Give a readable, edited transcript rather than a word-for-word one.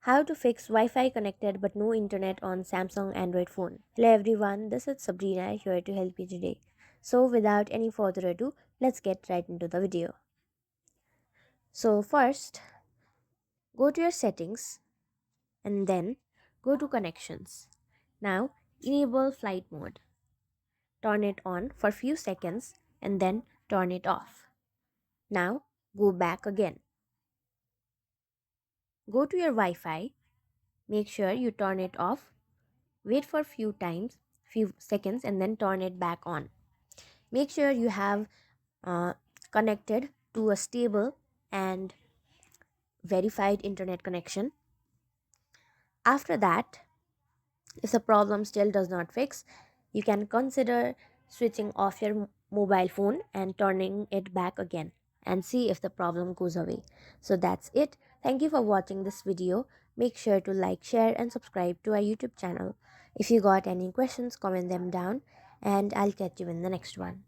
How to fix Wi-Fi connected but no internet on Samsung Android phone. Hello everyone, this is Sabrina here to help you today. So without any further ado, let's get right into the video. So first, go to your settings and then go to connections. Now enable flight mode. Turn it on for few seconds and then turn it off. Now go back again. Go to your Wi-Fi. Make sure you turn it off. Wait for few seconds and then turn it back on. Make sure you have connected to a stable and verified internet connection. After that, if the problem still does not fix, you can consider switching off your mobile phone and turning it back again and see if the problem goes away. So that's it. Thank you for watching this video. Make sure to like, share and subscribe to our YouTube channel. If you got any questions, comment them down and I'll catch you in the next one.